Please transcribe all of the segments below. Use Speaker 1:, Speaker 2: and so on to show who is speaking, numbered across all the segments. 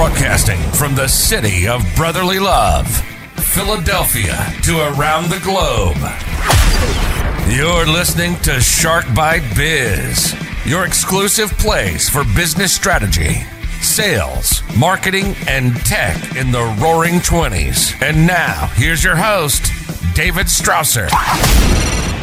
Speaker 1: Broadcasting from the city of brotherly love, Philadelphia, to around the globe. You're listening to Shark Bite Biz, your exclusive place for business strategy, sales, marketing, and tech in the roaring 20s. And now, here's your host, David Strausser.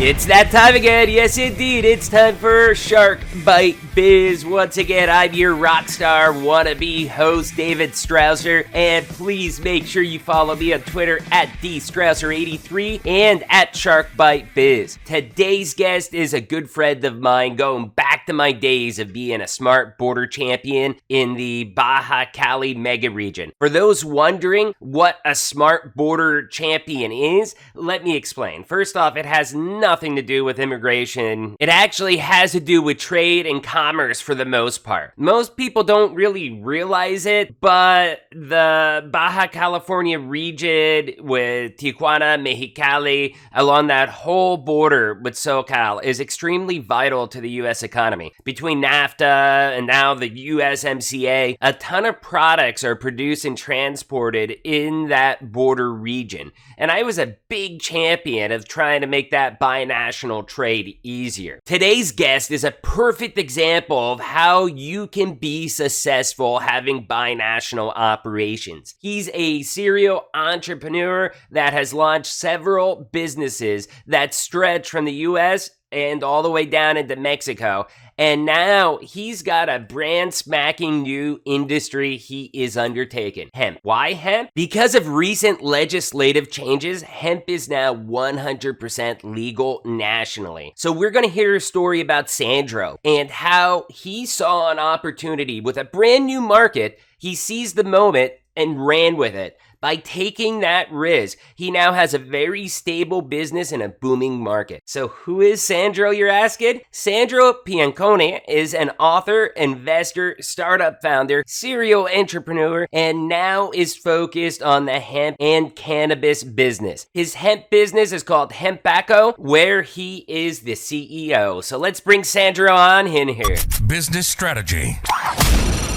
Speaker 2: It's that time again. Yes, indeed. It's time for Shark Bite Biz. Once again, I'm your rock star wannabe host, David Strausser. And please make sure you follow me on Twitter at dstrausser83 and at Shark Bite Biz. Today's guest is a good friend of mine, going back to my days of being a smart border champion in the Baja Cali mega region. For those wondering what a smart border champion is, let me explain. First off, it has nothing to do with immigration. It actually has to do with trade and commerce for the most part. Most people don't really realize it, but the Baja California region with Tijuana, Mexicali, along that whole border with SoCal is extremely vital to the U.S. economy. Between NAFTA and now the USMCA, a ton of products are produced and transported in that border region. And I was a big champion of trying to make that binational trade easier. Today's guest is a perfect example of how you can be successful having binational operations. He's a serial entrepreneur that has launched several businesses that stretch from the US and all the way down into Mexico. And now he's got a brand smacking new industry he is undertaking. Hemp. Why hemp? Because of recent legislative changes, hemp is now 100% legal nationally. So we're going to hear a story about Sandro and how he saw an opportunity with a brand new market. He seized the moment and ran with it. By taking that risk, he now has a very stable business in a booming market. So who is Sandro, you're asking? Sandro Piancone is an author, investor, startup founder, serial entrepreneur, and now is focused on the hemp and cannabis business. His hemp business is called Hempacco, where he is the CEO. So let's bring Sandro on in here.
Speaker 1: Business strategy.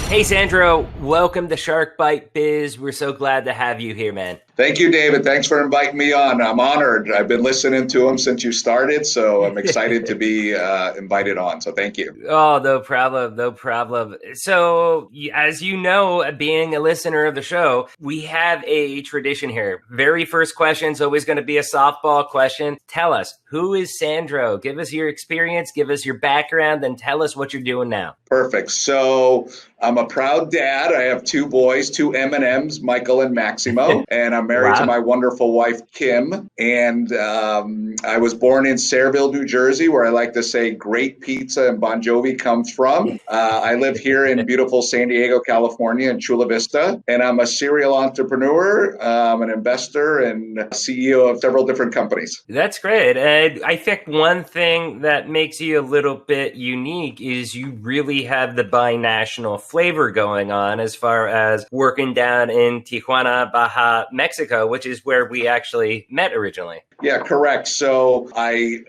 Speaker 2: Hey, Sandro, welcome to Shark Bite Biz. We're so glad to have you here, man.
Speaker 3: Thank you, David. Thanks for inviting me on. I'm honored. I've been listening to him since you started, so I'm excited to be invited on. So thank you.
Speaker 2: Oh, no problem. No problem. So as you know, being a listener of the show, we have a tradition here. Very first question is always going to be a softball question. Tell us, who is Sandro? Give us your experience, give us your background, and tell us what you're doing now.
Speaker 3: Perfect. So I'm a proud dad. I have two boys, two M&Ms, Michael and Maximo, and I'm married to my wonderful wife, Kim. And I was born in Sayreville, New Jersey, where I like to say great pizza and Bon Jovi comes from. I live here in beautiful San Diego, California, in Chula Vista. And I'm a serial entrepreneur, an investor, and CEO of several different companies.
Speaker 2: That's great. And I think one thing that makes you a little bit unique is you really have the binational flavor going on as far as working down in Tijuana, Baja, Mexico, which is where we actually met originally.
Speaker 3: Yeah, correct. So I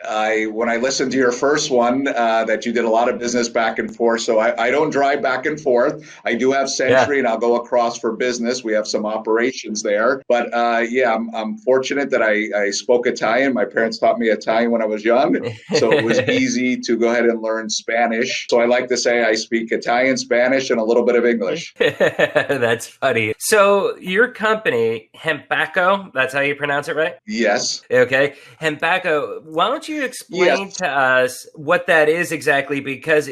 Speaker 3: when I listened to your first one, that you did a lot of business back and forth. So I don't drive back and forth. I do have Century, and I'll go across for business. We have some operations there. But I'm fortunate that I spoke Italian. My parents taught me Italian when I was young. So it was easy to go ahead and learn Spanish. So I like to say I speak Italian, Spanish, and a little bit of English.
Speaker 2: That's funny. So your company, Hempacco, that's how you pronounce it, right?
Speaker 3: Yes.
Speaker 2: Okay. Hempacco, why don't you explain to us what that is exactly? Because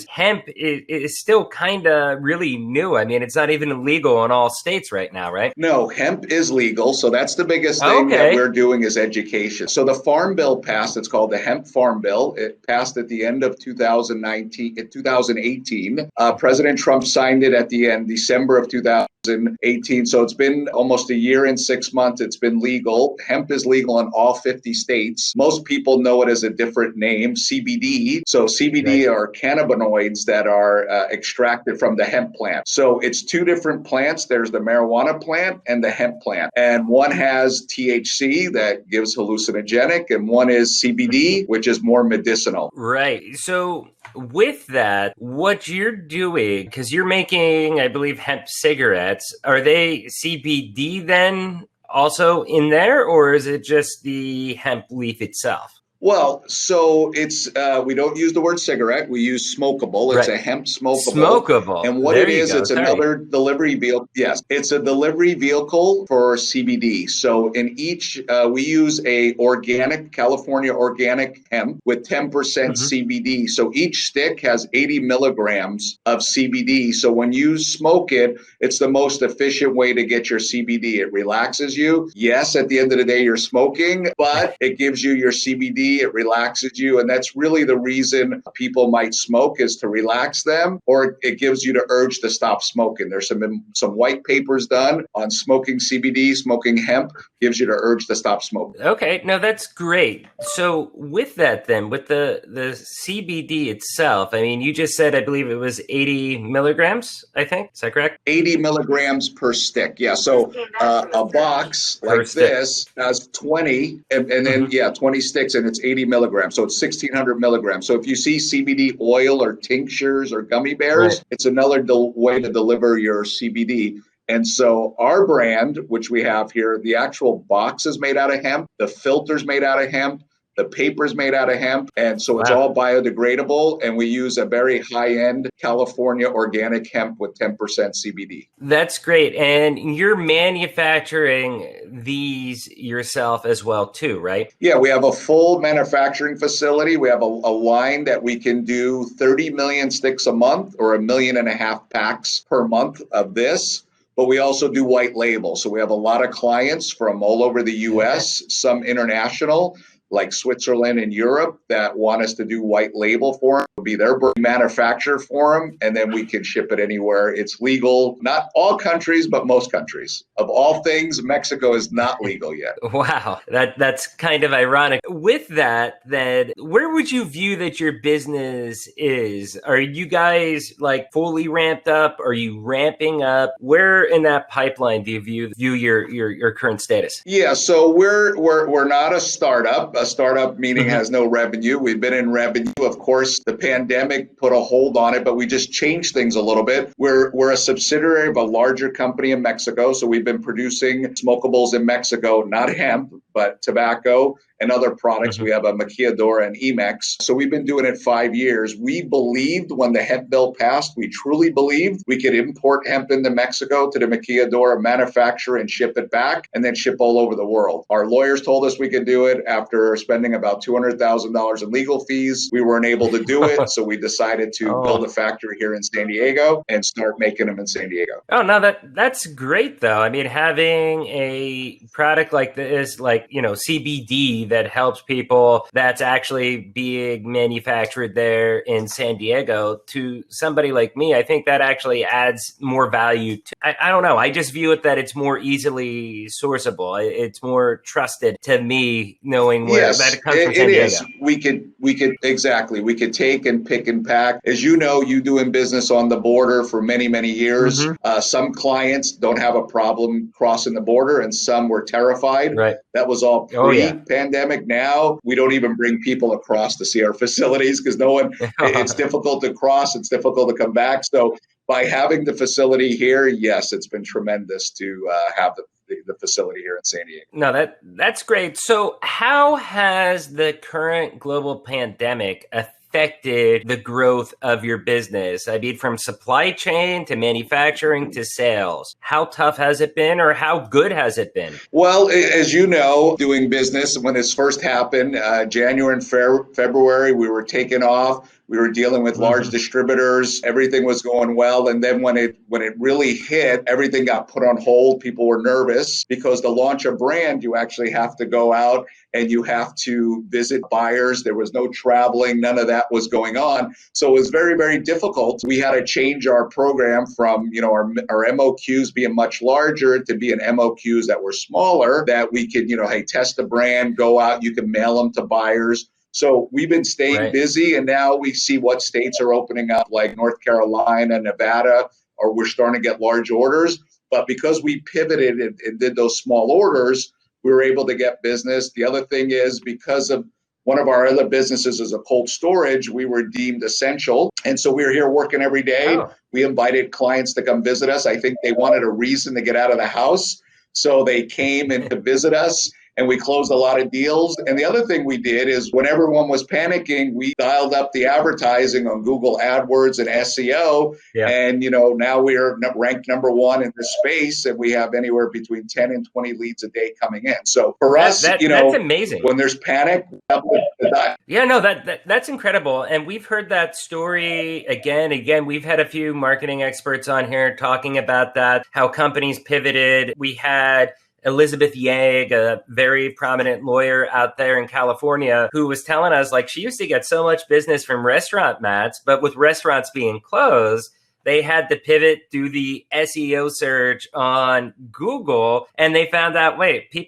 Speaker 2: hemp is still kind of really new. I mean, it's not even legal in all states right now, right?
Speaker 3: No, hemp is legal. So that's the biggest thing that we're doing is education. So the Farm Bill passed. It's called the Hemp Farm Bill. It passed at the end of 2018. President Trump signed it at the end, December of 2018. So it's been almost a year and 6 months. It's been legal. Hemp is legal legal in all 50 states. Most people know it as a different name, CBD. So CBD are cannabinoids that are extracted from the hemp plant. So it's two different plants. There's the marijuana plant and the hemp plant. And one has THC that gives hallucinogenic, and one is CBD, which is more medicinal.
Speaker 2: Right. So with that, what you're doing, because you're making, I believe, hemp cigarettes, are they CBD then also in there, or is it just the hemp leaf itself?
Speaker 3: Well, so it's we don't use the word cigarette. We use smokable. It's a hemp smokable.
Speaker 2: Smokable.
Speaker 3: And what it is, it's another delivery vehicle. Yes, it's a delivery vehicle for CBD. So in each, we use a organic, California organic hemp with 10% CBD. So each stick has 80 milligrams of CBD. So when you smoke it, it's the most efficient way to get your CBD. It relaxes you. Yes, at the end of the day, you're smoking, but it gives you your CBD. It relaxes you. And that's really the reason people might smoke, is to relax them, or it gives you the urge to stop smoking. There's some white papers done on smoking CBD, smoking hemp, gives you the urge to stop smoking.
Speaker 2: Okay, no, that's great. So with that then, with the CBD itself, I mean, you just said, I believe it was 80 milligrams, I think. Is that correct?
Speaker 3: 80 milligrams per stick. Yeah. So a box like this has 20 and then, 20 sticks, and it's 80 milligrams. So it's 1,600 milligrams. So if you see CBD oil or tinctures or gummy bears, it's another way to deliver your CBD. And so our brand, which we have here, the actual box is made out of hemp, the filter's made out of hemp, the paper's made out of hemp, and so it's all biodegradable, and we use a very high-end California organic hemp with 10% CBD.
Speaker 2: That's great. And you're manufacturing these yourself as well too, right?
Speaker 3: Yeah, we have a full manufacturing facility. We have a line that we can do 30 million sticks a month, or 1.5 million packs per month of this. But we also do white label. So we have a lot of clients from all over the U.S., some international, like Switzerland and Europe, that want us to do white label for them. It'll be their manufacturer for them, and then we can ship it anywhere. It's legal, not all countries, but most countries. Of all things, Mexico is not legal yet.
Speaker 2: Wow, that's kind of ironic. With that, then, where would you view that your business is? Are you guys like fully ramped up? Are you ramping up? Where in that pipeline do you view your current status?
Speaker 3: Yeah, so we're not a startup. A startup meaning has no revenue. We've been in revenue. Of course, the pandemic put a hold on it, but we just changed things a little bit. We're a subsidiary of a larger company in Mexico. So we've been producing smokables in Mexico, not hemp, but tobacco and other products. We have a maquiladora and Emex. So we've been doing it 5 years. We believed when the hemp bill passed, we truly believed we could import hemp into Mexico to the maquiladora, manufacture and ship it back, and then ship all over the world. Our lawyers told us we could do it. After spending about $200,000 in legal fees, we weren't able to do it. So we decided to build a factory here in San Diego and start making them in San Diego.
Speaker 2: Oh, no, that's great though. I mean, having a product like this, like, CBD that helps people, that's actually being manufactured there in San Diego, to somebody like me, I think that actually adds more value to, I don't know. I just view it that it's more easily sourceable. It's more trusted to me, knowing where that it comes from San Diego.
Speaker 3: Is. We could take and pick and pack. As you know, you doing business on the border for many, many years. Some clients don't have a problem crossing the border, and some were terrified.
Speaker 2: Right.
Speaker 3: That was all pre-pandemic. Now we don't even bring people across to see our facilities, because it's difficult to cross. It's difficult to come back. So by having the facility here, yes, it's been tremendous to have the facility here in San Diego.
Speaker 2: No, that's great. So how has the current global pandemic affected the growth of your business? I mean, from supply chain to manufacturing to sales. How tough has it been, or how good has it been?
Speaker 3: Well, as you know, doing business, when this first happened, January and February, we were taking off. We were dealing with large distributors. Everything was going well. And then when it really hit, everything got put on hold. People were nervous because to launch a brand, you actually have to go out and you have to visit buyers. There was no traveling. None of that was going on. So it was very, very difficult. We had to change our program from, our MOQs being much larger to being MOQs that were smaller, that we could, hey, test the brand, go out, you can mail them to buyers. So we've been staying busy, and now we see what states are opening up, like North Carolina, Nevada, or we're starting to get large orders. But because we pivoted and did those small orders, we were able to get business. The other thing is, because of one of our other businesses is a cold storage, we were deemed essential. And so we were here working every day. We invited clients to come visit us. I think they wanted a reason to get out of the house. So they came in to visit us, and we closed a lot of deals. And the other thing we did is, when everyone was panicking, we dialed up the advertising on Google AdWords and SEO. And, now we are ranked number one in the space, and we have anywhere between 10 and 20 leads a day coming in. So for us,
Speaker 2: that's amazing.
Speaker 3: When there's panic,
Speaker 2: that's incredible. And we've heard that story again. We've had a few marketing experts on here talking about that, how companies pivoted. We had Elizabeth Yag, a very prominent lawyer out there in California, who was telling us, she used to get so much business from restaurant mats, but with restaurants being closed, they had to pivot, do the SEO search on Google, and they found out,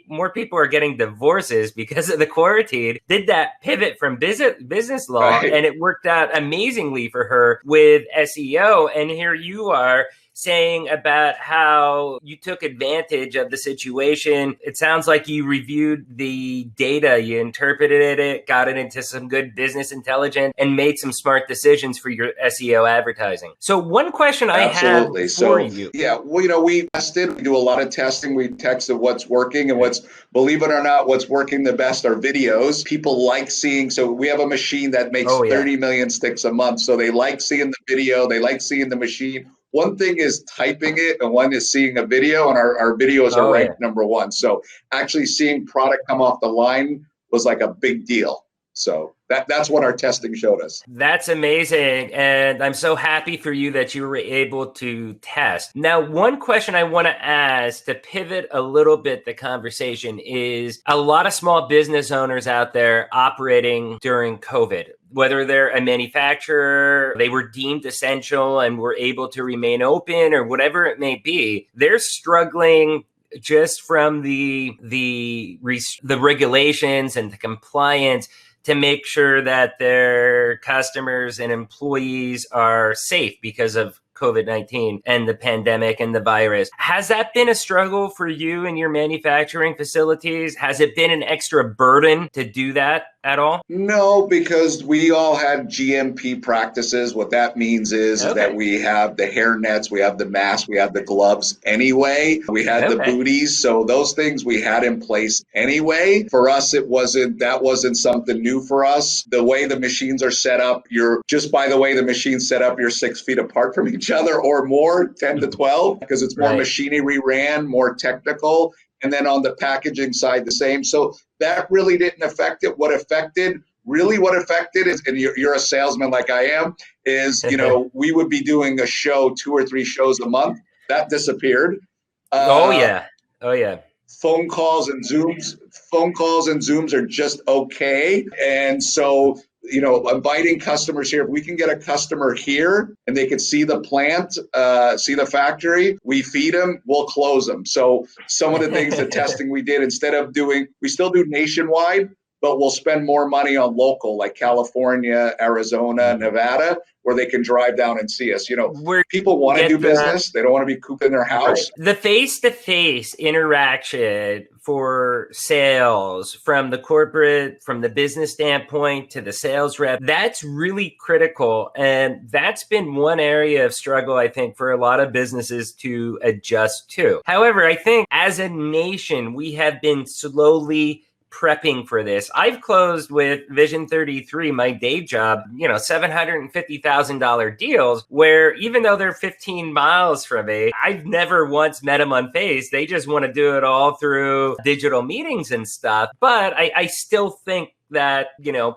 Speaker 2: more people are getting divorces because of the quarantine. Did that pivot from business law, and it worked out amazingly for her with SEO. And here you are saying about how you took advantage of the situation. It sounds like you reviewed the data, you interpreted it, got it into some good business intelligence, and made some smart decisions for your SEO advertising. So one question I have for you.
Speaker 3: Yeah, we tested, we do a lot of testing. We tested what's working, and believe it or not, what's working the best are videos. People like seeing, so we have a machine that makes 30 million sticks a month. So they like seeing the video, they like seeing the machine. One thing is typing it, and one is seeing a video, and our videos are ranked number one. So actually seeing product come off the line was like a big deal. So that's what our testing showed us.
Speaker 2: That's amazing. And I'm so happy for you that you were able to test. Now, one question I want to ask to pivot a little bit the conversation is, a lot of small business owners out there operating during COVID, whether they're a manufacturer, they were deemed essential and were able to remain open, or whatever it may be, they're struggling just from the regulations and the compliance to make sure that their customers and employees are safe because of COVID-19 and the pandemic and the virus. Has that been a struggle for you in your manufacturing facilities? Has it been an extra burden to do that at all?
Speaker 3: No, because we all had GMP practices. What that means is that we have the hair nets, we have the masks, we have the gloves anyway. We had the booties. So those things we had in place anyway. For us, that wasn't something new for us. The way the machines are set up, you're 6 feet apart from each other or more, 10 to 12, because it's more machinery ran, more technical. And then on the packaging side, the same. So that really didn't affect it. What affected is, and you're a salesman like I am, is, we would be doing a show, 2 or 3 shows a month. That disappeared.
Speaker 2: Oh, yeah.
Speaker 3: Phone calls and Zooms are just okay. And so, inviting customers here, if we can get a customer here and they can see the plant, see the factory, we feed them, we'll close them. So some of the things, the testing we did, we still do nationwide, but we'll spend more money on local, like California, Arizona, Nevada, where they can drive down and see us. People want to do business. They don't want to be cooped in their house.
Speaker 2: The face-to-face interaction for sales, from the business standpoint to the sales rep, that's really critical. And that's been one area of struggle, I think, for a lot of businesses to adjust to. However, I think as a nation, we have been slowly prepping for this. I've closed with Vision 33, my day job, $750,000 deals where, even though they're 15 miles from me, I've never once met them on face. They just want to do it all through digital meetings and stuff. But I still think that,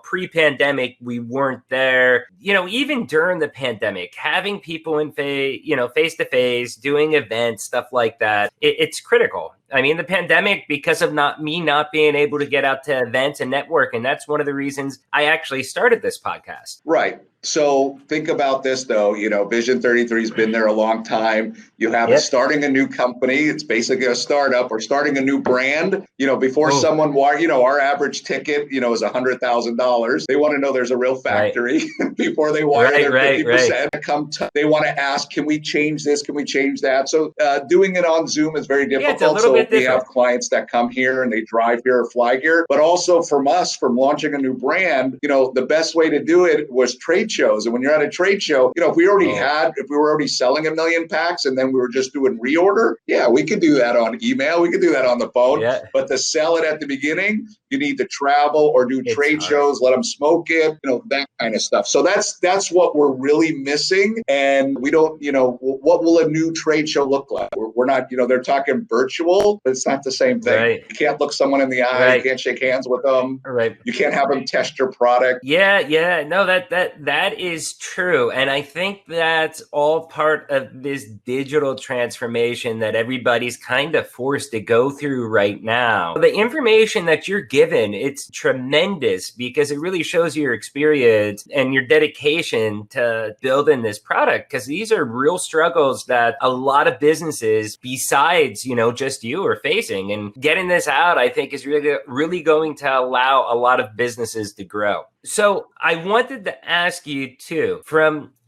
Speaker 2: pre-pandemic, we weren't there. Even during the pandemic, having people in face-to-face, doing events, stuff like that, it's critical. I mean, the pandemic, because of not being able to get out to events and network, and that's one of the reasons I actually started this podcast.
Speaker 3: Right. So think about this, though. Vision 33 has been there a long time. You have it starting a new company. It's basically a startup or starting a new brand. Before someone, our average ticket, is $100,000. They want to know there's a real factory before they wire their 50%. They want to ask, can we change this? Can we change that? So doing it on Zoom is very difficult.
Speaker 2: It's a little bit different.
Speaker 3: We have clients that come here and they drive here or fly here. But also from launching a new brand, the best way to do it was trade shows. And when you're at a trade show, if we were already selling 1 million packs and then we were just doing reorder, we could do that on email. We could do that on the phone. Yeah. But to sell it at the beginning, you need to travel or do trade shows, let them smoke it, that kind of stuff. So that's what we're really missing. And we don't, what will a new trade show look like? We're not, they're talking virtual, but it's not the same thing. Right. You can't look someone in the eye. Right. You can't shake hands with them. Right. You can't have them test your product.
Speaker 2: Yeah. No, that is true. And I think that's all part of this digital transformation that everybody's kind of forced to go through right now. The information that you're given, it's tremendous because it really shows your experience and your dedication to building this product, because these are real struggles that a lot of businesses besides, just you are facing. And getting this out, I think, is really going to allow a lot of businesses to grow. So I wanted to ask you too,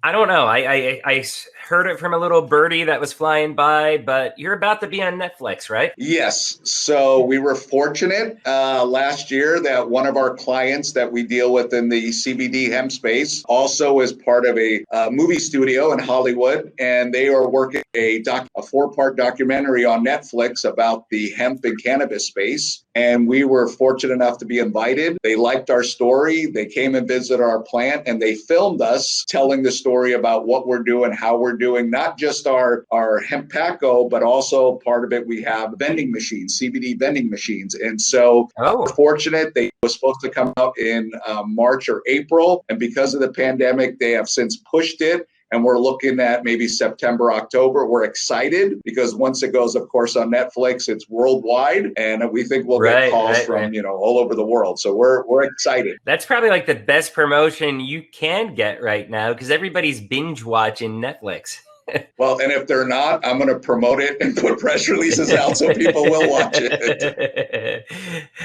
Speaker 2: I don't know, I heard it from a little birdie that was flying by, but you're about to be on Netflix, right?
Speaker 3: Yes. So we were fortunate last year that one of our clients that we deal with in the CBD hemp space also is part of a movie studio in Hollywood, and they are working a 4-part documentary on Netflix about the hemp and cannabis space. And we were fortunate enough to be invited. They liked our story. They came and visited our plant, and they filmed us telling the story about what we're doing, how we're doing, not just our Hempacco, but also part of it, we have vending machines, CBD vending machines. And so we're fortunate. They were supposed to come out in March or April. And because of the pandemic, they have since pushed it. And we're looking at maybe September, October. We're excited because once it goes, of course, on Netflix, it's worldwide. And we think we'll get calls from, all over the world. So we're excited.
Speaker 2: That's probably like the best promotion you can get right now because everybody's binge watching Netflix.
Speaker 3: Well, and if they're not, I'm going to promote it and put press releases out so people will watch it.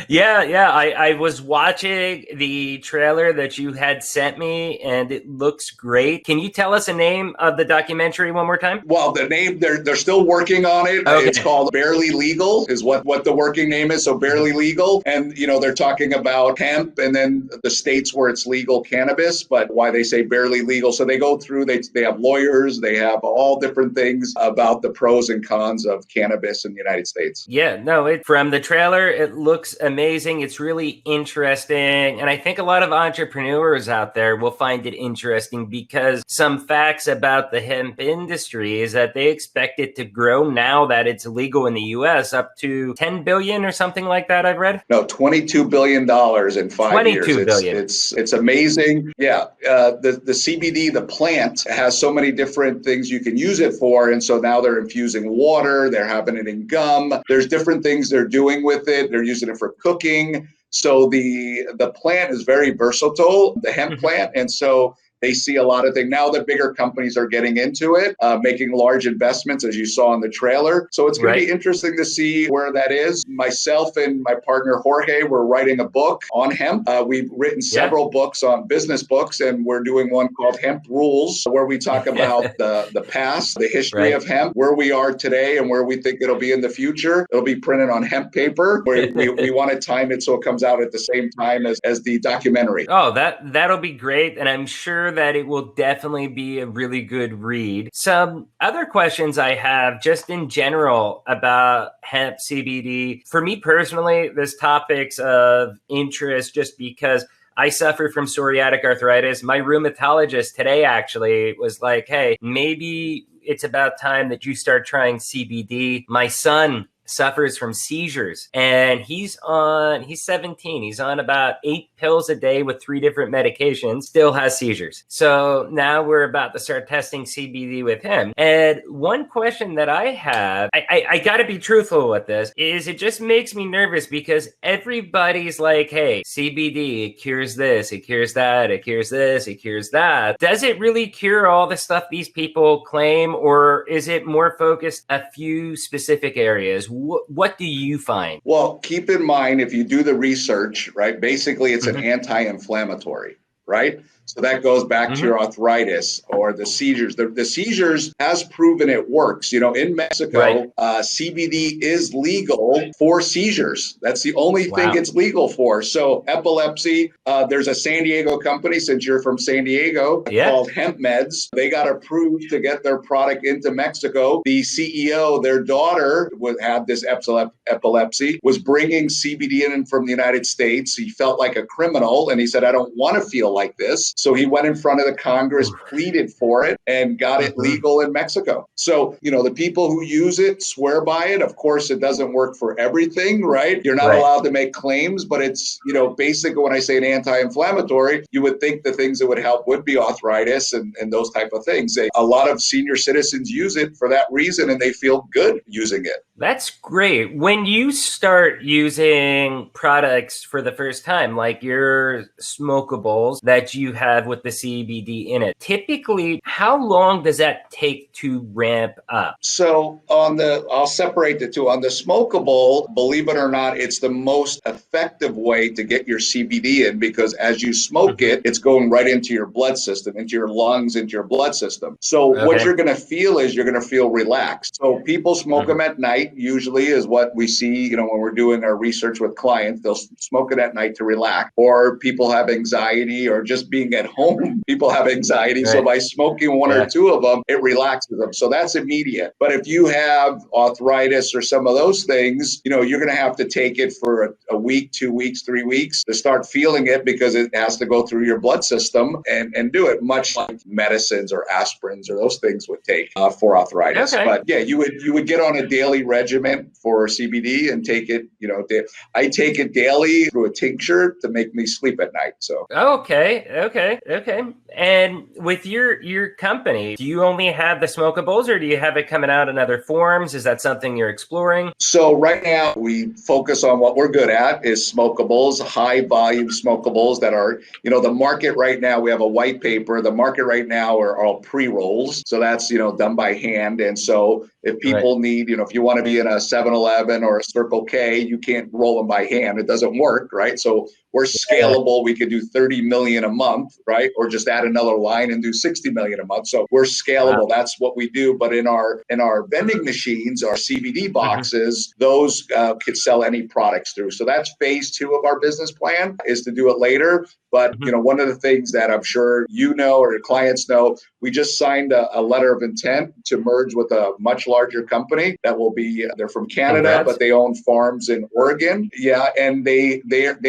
Speaker 2: Yeah. I was watching the trailer that you had sent me, and it looks great. Can you tell us the name of the documentary one more time?
Speaker 3: Well, the name, they're still working on it. Okay. It's called Barely Legal is what the working name is. So Barely Legal. And, they're talking about hemp and then the states where it's legal cannabis, but why they say barely legal. So they go through, they have lawyers, they have all different things about the pros and cons of cannabis in the United States.
Speaker 2: Yeah, no, from the trailer, it looks amazing. It's really interesting. And I think a lot of entrepreneurs out there will find it interesting because some facts about the hemp industry is that they expect it to grow now that it's legal in the US up to 10 billion or something like that, I've read.
Speaker 3: No, $22 billion in 5 years. $22 billion. It's amazing. Yeah. The CBD, the plant, has so many different things you can use it for. And so now they're infusing water, they're having it in gum. There's different things they're doing with it. They're using it for cooking. So the plant is very versatile, the hemp plant. And so they see a lot of things. Now the bigger companies are getting into it, making large investments, as you saw in the trailer. So it's going to be interesting to see where that is. Myself and my partner, Jorge, we're writing a book on hemp. We've written several books on business books, and we're doing one called Hemp Rules, where we talk about the past, the history of hemp, where we are today, and where we think it'll be in the future. It'll be printed on hemp paper. We want to time it so it comes out at the same time as the documentary.
Speaker 2: Oh, that'll be great. And I'm sure that it will definitely be a really good read. Some other questions I have just in general about hemp CBD. For me personally, this topic's of interest just because I suffer from psoriatic arthritis. My rheumatologist today actually was like, hey, maybe it's about time that you start trying CBD. My son suffers from seizures, and he's 17. He's on about 8 pills a day with 3 different medications, still has seizures. So now we're about to start testing CBD with him. And one question that I have, I got to be truthful with this, is it just makes me nervous because everybody's like, hey, CBD, it cures this, it cures that, it cures this, it cures that. Does it really cure all the stuff these people claim, or is it more focused a few specific areas? What do you find?
Speaker 3: Well, keep in mind, if you do the research, right, basically it's an anti-inflammatory, right? So that goes back to your arthritis or the seizures. The seizures has proven it works. In Mexico, CBD is legal for seizures. That's the only thing it's legal for. So epilepsy, there's a San Diego company, since you're from San Diego, called Hemp Meds. They got approved to get their product into Mexico. The CEO, their daughter had this epilepsy, was bringing CBD in from the United States. He felt like a criminal, and he said, I don't want to feel like this. So he went in front of the Congress, pleaded for it, and got it legal in Mexico. So, the people who use it swear by it. Of course, it doesn't work for everything, right? You're not allowed to make claims, but it's, basically when I say an anti-inflammatory, you would think the things that would help would be arthritis and those type of things. A lot of senior citizens use it for that reason, and they feel good using it.
Speaker 2: That's great. When you start using products for the first time, like your smokables that you have with the CBD in it, typically, how long does that take to ramp up?
Speaker 3: So I'll separate the two. On the smokable, believe it or not, it's the most effective way to get your CBD in, because as you smoke it, it's going right into your blood system, into your lungs, into your blood system. So what you're going to feel is you're going to feel relaxed. So people smoke them at night, usually is what we see, when we're doing our research with clients. They'll smoke it at night to relax. Or people have anxiety, or just being at home, people have anxiety. So by smoking one or two of them, it relaxes them. So that's immediate. But if you have arthritis or some of those things, you're going to have to take it for a week, 2 weeks, 3 weeks to start feeling it, because it has to go through your blood system and do it, much like medicines or aspirins or those things would take for arthritis. But yeah, you would get on a daily regimen for CBD and take it, I take it daily through a tincture to make me sleep at night. So
Speaker 2: Okay. And with your company, do you only have the smokables, or do you have it coming out in other forms? Is that something you're exploring?
Speaker 3: So right now we focus on what we're good at is smokables, high volume smokables that are, the market right now. We have a white paper. The market right now are all pre-rolls. So that's, done by hand. And so if people need, if you want to be in a 7-Eleven or a Circle K, you can't roll them by hand. It doesn't work, right? So we're scalable. We could do 30 million a month, right? Or just add another line and do 60 million a month. So we're scalable. That's what we do. But in our vending machines, our CBD boxes, those could sell any products through. So that's phase 2 of our business plan, is to do it later. But, one of the things that I'm sure or your clients know, we just signed a letter of intent to merge with a much larger company that will be, they're from Canada, but they own farms in Oregon. Yeah. And they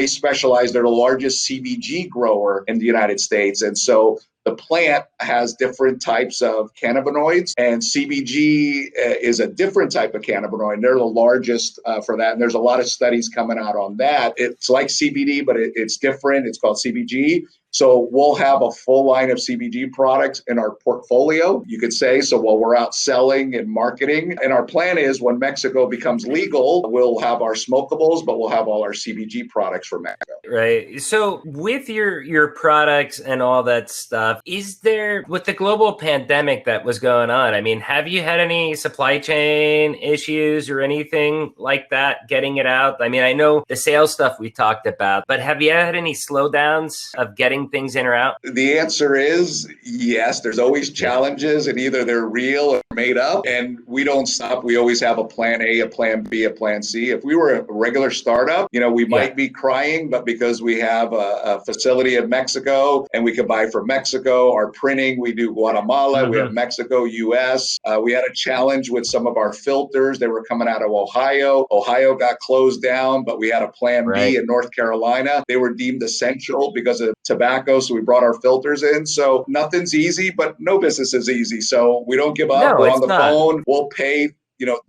Speaker 3: specialize, they're the largest CBG grower in the United States. And so the plant has different types of cannabinoids, and CBG is a different type of cannabinoid. They're the largest for that. And there's a lot of studies coming out on that. It's like CBD, but it's different. It's called CBG. So we'll have a full line of CBG products in our portfolio, you could say. So while we're out selling and marketing, and our plan is when Mexico becomes legal, we'll have our smokables, but we'll have all our CBG products for Mexico.
Speaker 2: Right. So with your products and all that stuff, is there, with the global pandemic that was going on, I mean, have you had any supply chain issues or anything like that getting it out? I mean, I know the sales stuff we talked about, but have you had any slowdowns of getting things in or out?
Speaker 3: The answer is yes. There's always challenges, and either they're real or made up, and we don't stop. We always have a plan A, a plan B, a plan C. If we were a regular startup, we might be crying, but because we have a facility in Mexico and we can buy from Mexico, our printing, we do Guatemala, we have Mexico, US. We had a challenge with some of our filters. They were coming out of Ohio. Ohio got closed down, but we had a plan B in North Carolina. They were deemed essential because of tobacco, so we brought our filters in. So nothing's easy, but no business is easy. So we don't give up. We're on the phone. We'll pay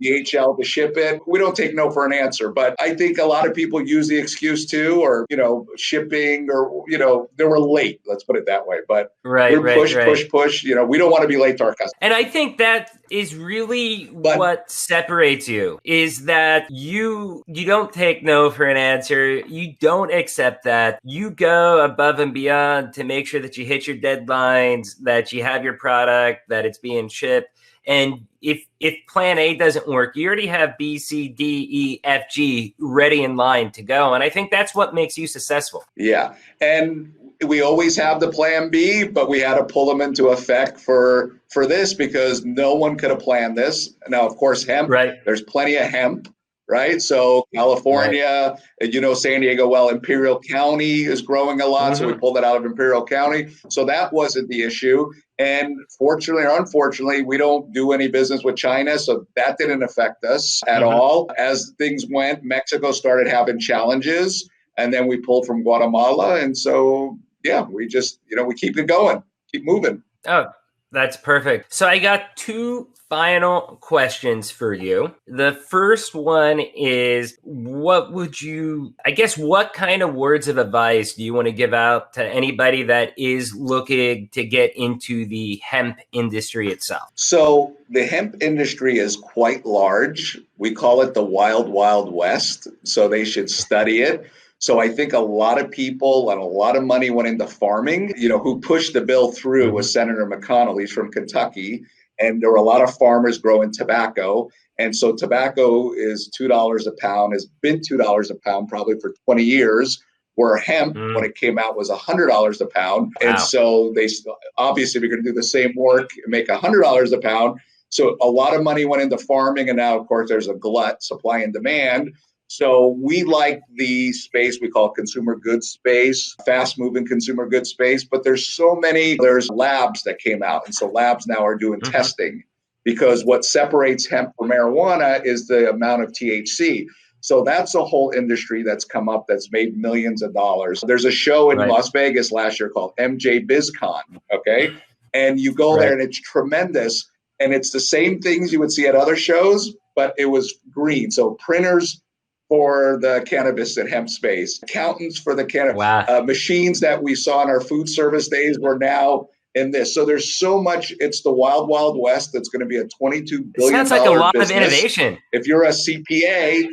Speaker 3: DHL to ship it. We don't take no for an answer, but I think a lot of people use the excuse too, or, shipping, or, they were late. Let's put it that way. But we're push. We don't want to be late to our customers.
Speaker 2: And I think that is really what separates you, is that you don't take no for an answer. You don't accept that. You go above and beyond to make sure that you hit your deadlines, that you have your product, that it's being shipped. And if plan A doesn't work, you already have B, C, D, E, F, G ready in line to go. And I think that's what makes you successful.
Speaker 3: Yeah. And we always have the plan B, but we had to pull them into effect for this because no one could have planned this. Now, of course, hemp, there's plenty of hemp, right? So California, San Diego, Imperial County is growing a lot. So we pulled it out of Imperial County. So that wasn't the issue. And fortunately or unfortunately, we don't do any business with China. So that didn't affect us at all. As things went, Mexico started having challenges. And then we pulled from Guatemala. And so, we just, we keep it going, keep moving.
Speaker 2: Oh, that's perfect. So I got two final questions for you. The first one is, what kind of words of advice do you want to give out to anybody that is looking to get into the hemp industry itself?
Speaker 3: So the hemp industry is quite large. We call it the Wild Wild West. So they should study it. So I think a lot of people and a lot of money went into farming. Who pushed the bill through was Senator McConnell. He's from Kentucky. And there were a lot of farmers growing tobacco. And so tobacco is $2 a pound, has been $2 a pound probably for 20 years, where hemp, when it came out, was $100 a pound. Wow. And so they obviously, we're going to do the same work and make $100 a pound. So a lot of money went into farming. And now, of course, there's a glut, supply and demand. So we like the space we call consumer goods space, fast moving consumer goods space, but there's labs that came out. And so labs now are doing testing, because what separates hemp from marijuana is the amount of THC. So that's a whole industry that's come up that's made millions of dollars. There's a show in Las Vegas last year called MJ BizCon. Okay. And you go there and it's tremendous. And it's the same things you would see at other shows, but it was green. So printers for the cannabis and hemp space, accountants for the cannabis, machines that we saw in our food service days were now in this. So there's so much. It's the Wild Wild West. That's going to be a $22 billion
Speaker 2: sounds like a lot
Speaker 3: business.
Speaker 2: Of innovation.
Speaker 3: If you're a CPA,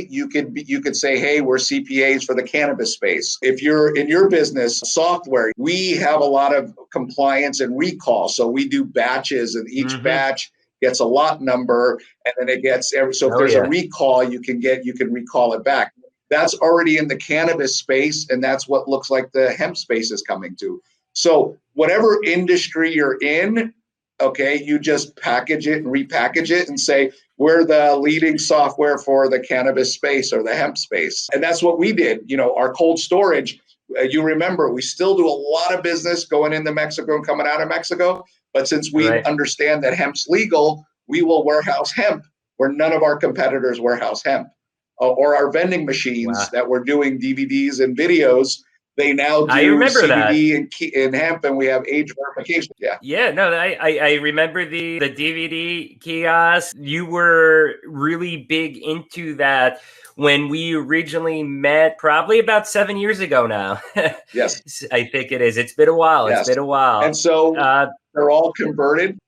Speaker 3: you could say, hey, we're CPAs for the cannabis space. If you're in your business software, we have a lot of compliance and recall. So we do batches, and each batch gets a lot number, and then it gets if there's a recall, you can recall it back. That's already in the cannabis space, and that's what looks like the hemp space is coming to. So whatever industry you're in, okay, you just package it and repackage it and say, we're the leading software for the cannabis space or the hemp space. And that's what we did. Our cold storage, you remember, we still do a lot of business going into Mexico and coming out of Mexico. But since we understand that hemp's legal, we will warehouse hemp where none of our competitors warehouse hemp. Or our vending machines that we're doing DVDs and videos, they now do CBD and hemp, and we have age verification.
Speaker 2: I remember the DVD kiosk. You were really big into that when we originally met, probably about 7 years ago now.
Speaker 3: Yes.
Speaker 2: I think it is. It's been a while.
Speaker 3: Yes.
Speaker 2: It's been a while.
Speaker 3: And so they're all converted.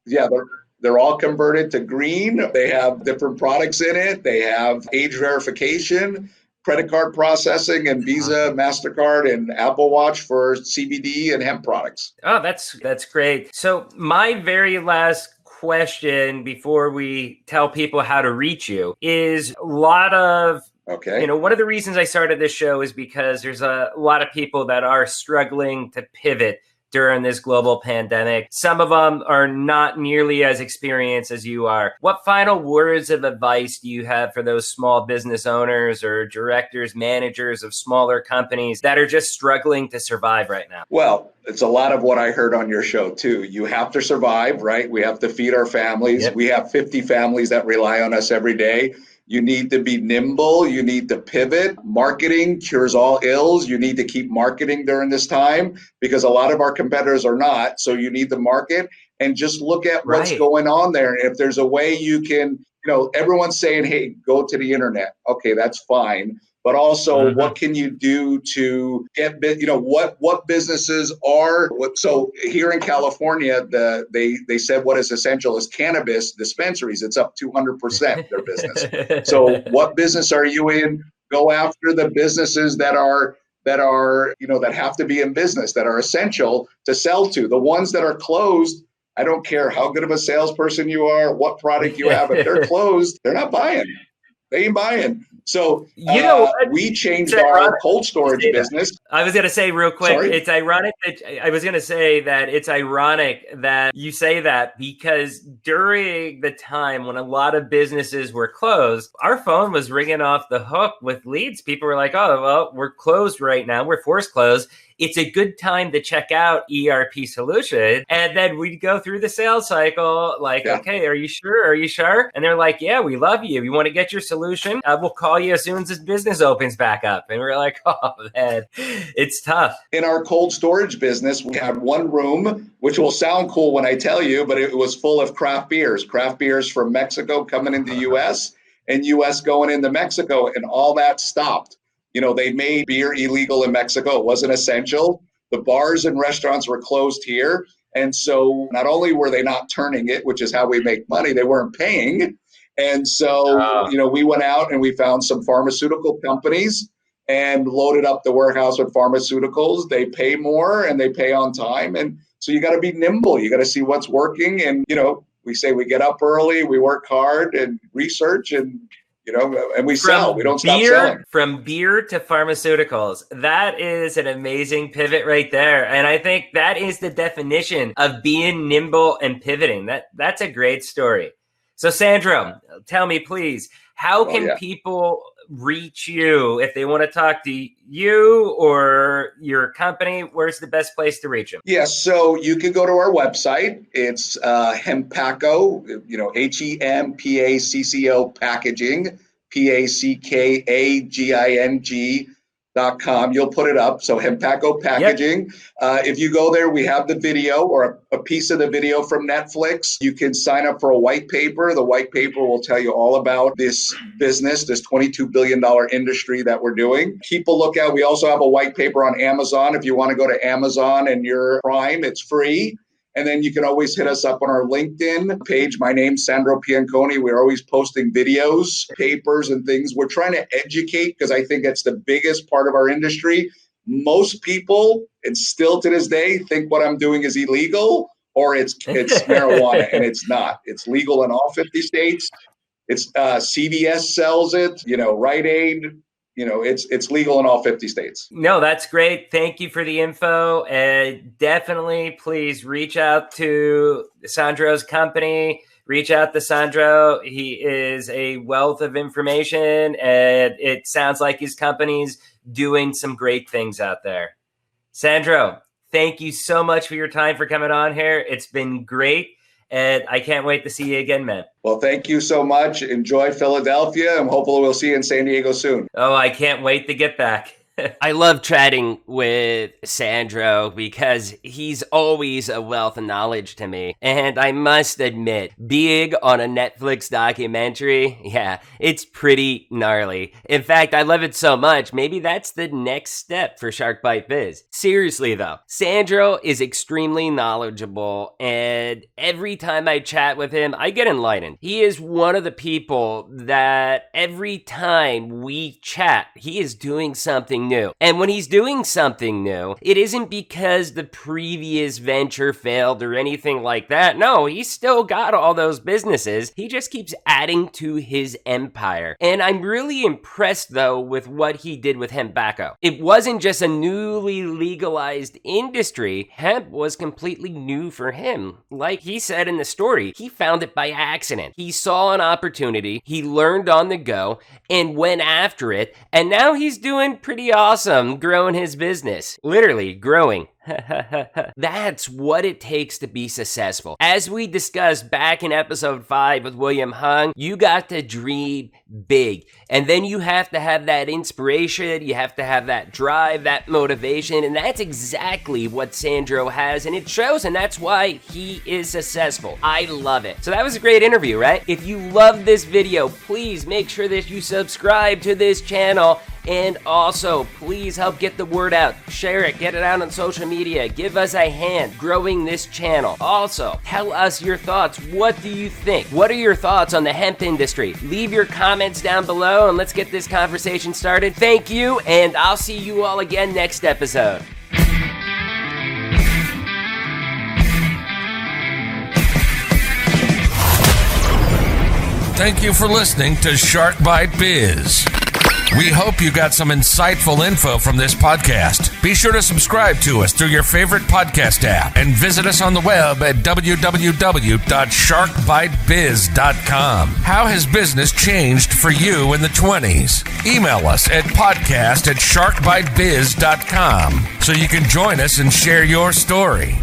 Speaker 3: They're all converted to green. They have different products in it. They have age verification, credit card processing, and Visa, MasterCard, and Apple Watch for CBD and hemp products.
Speaker 2: Oh, that's great. So my very last question before we tell people how to reach you is a lot of one of the reasons I started this show is because there's a lot of people that are struggling to pivot during this global pandemic. Some of them are not nearly as experienced as you are. What final words of advice do you have for those small business owners or directors, managers of smaller companies that are just struggling to survive right now?
Speaker 3: Well, it's a lot of what I heard on your show too. You have to survive, right? We have to feed our families. Yep. We have 50 families that rely on us every day. You need to be nimble. You need to pivot. Marketing cures all ills. You need to keep marketing during this time because a lot of our competitors are not. So you need to market. and just look at what's
Speaker 2: Right.
Speaker 3: going on there. And if there's a way you can, everyone's saying, hey, go to the internet. Okay, that's fine. But also,
Speaker 2: Mhm.
Speaker 3: what can you do to get, what businesses are, so here in California, they said what is essential is cannabis dispensaries. It's up 200% their business. So what business are you in? Go after the businesses that that have to be in business, that are essential to sell to. The ones that are closed, I don't care how good of a salesperson you are, what product you have. If they're closed, they're not buying. They ain't buying. So
Speaker 2: You know what?
Speaker 3: we
Speaker 2: It's
Speaker 3: changed our
Speaker 2: ironic
Speaker 3: cold
Speaker 2: you
Speaker 3: storage
Speaker 2: say that.
Speaker 3: business.
Speaker 2: I was going to say real quick,
Speaker 3: Sorry?
Speaker 2: it's ironic that I was going to say that it's ironic that you say that because during the time when a lot of businesses were closed, our phone was ringing off the hook with leads. People were like, oh, well, we're closed right now. We're forced closed. It's a good time to check out ERP solution. And then we'd go through the sales cycle like,
Speaker 3: Yeah.
Speaker 2: okay, are you sure? Are you sure? And they're like, yeah, we love you. You want to get your solution? We'll call you as soon as this business opens back up. And we're like, oh, man, it's tough.
Speaker 3: In our cold storage business, we had one room, which will sound cool when I tell you, but it was full of craft beers from Mexico coming into US and US going into Mexico, and all that stopped. They made beer illegal in Mexico. It wasn't essential. The bars and restaurants were closed here. And so not only were they not turning it, which is how we make money, they weren't paying. And so, we went out and we found some pharmaceutical companies and loaded up the warehouse with pharmaceuticals. They pay more and they pay on time. And so you got to be nimble. You got to see what's working. And, we say we get up early, we work hard and research and we sell. We don't stop selling.
Speaker 2: From beer to pharmaceuticals. That is an amazing pivot right there. And I think that is the definition of being nimble and pivoting. That's a great story. So Sandro, tell me please, how can people reach you if they want to talk to you or your company? Where's the best place to reach them?
Speaker 3: Yes, so you can go to our website. It's Hempacco, Hempacco packaging, packaging.com. You'll put it up. So Hempacco packaging. Yep. If you go there, we have the video or a piece of the video from Netflix. You can sign up for a white paper. The white paper will tell you all about this business, this $22 billion industry that we're doing. Keep a lookout. We also have a white paper on Amazon. If you want to go to Amazon and you're Prime, it's free. And then you can always hit us up on our LinkedIn page. My name's Sandro Piancone. We're always posting videos, papers, and things. We're trying to educate because I think that's the biggest part of our industry. Most people, and still to this day, think what I'm doing is illegal or it's marijuana, and it's not. It's legal in all 50 states. It's CVS sells it, Rite Aid. It's legal in all 50 states.
Speaker 2: No, that's great. Thank you for the info. Definitely, please reach out to Sandro's company. Reach out to Sandro. He is a wealth of information, and it sounds like his company's doing some great things out there. Sandro, thank you so much for your time for coming on here. It's been great. And I can't wait to see you again, man.
Speaker 3: Well, thank you so much. Enjoy Philadelphia, and hopefully we'll see you in San Diego soon.
Speaker 2: Oh, I can't wait to get back. I love chatting with Sandro because he's always a wealth of knowledge to me. And I must admit, being on a Netflix documentary, yeah, it's pretty gnarly. In fact, I love it so much, maybe that's the next step for Shark Bite Biz. Seriously though, Sandro is extremely knowledgeable, and every time I chat with him, I get enlightened. He is one of the people that every time we chat, he is doing something new. And when he's doing something new, it isn't because the previous venture failed or anything like that. No, he's still got all those businesses. He just keeps adding to his empire. And I'm really impressed, though, with what he did with Hempacco. It wasn't just a newly legalized industry. Hemp was completely new for him. Like he said in the story, he found it by accident. He saw an opportunity, he learned on the go, and went after it, and now he's doing pretty awesome growing his business. Literally growing. That's what it takes to be successful. As we discussed back in episode 5 with William Hung, you got to dream big. And then you have to have that inspiration, you have to have that drive, that motivation, and that's exactly what Sandro has, and it shows, and that's why he is successful. I love it. So that was a great interview, right? If you love this video, please make sure that you subscribe to this channel. And also, please help get the word out. Share it, get it out on social media. Give us a hand growing this channel. Also, tell us your thoughts. What do you think? What are your thoughts on the hemp industry? Leave your comments down below and let's get this conversation started. Thank you, and I'll see you all again next episode.
Speaker 1: Thank you for listening to Shark Bite Biz. We hope you got some insightful info from this podcast. Be sure to subscribe to us through your favorite podcast app and visit us on the web at www.sharkbitebiz.com. How has business changed for you in the 20s? Email us at podcast@sharkbitebiz.com so you can join us and share your story.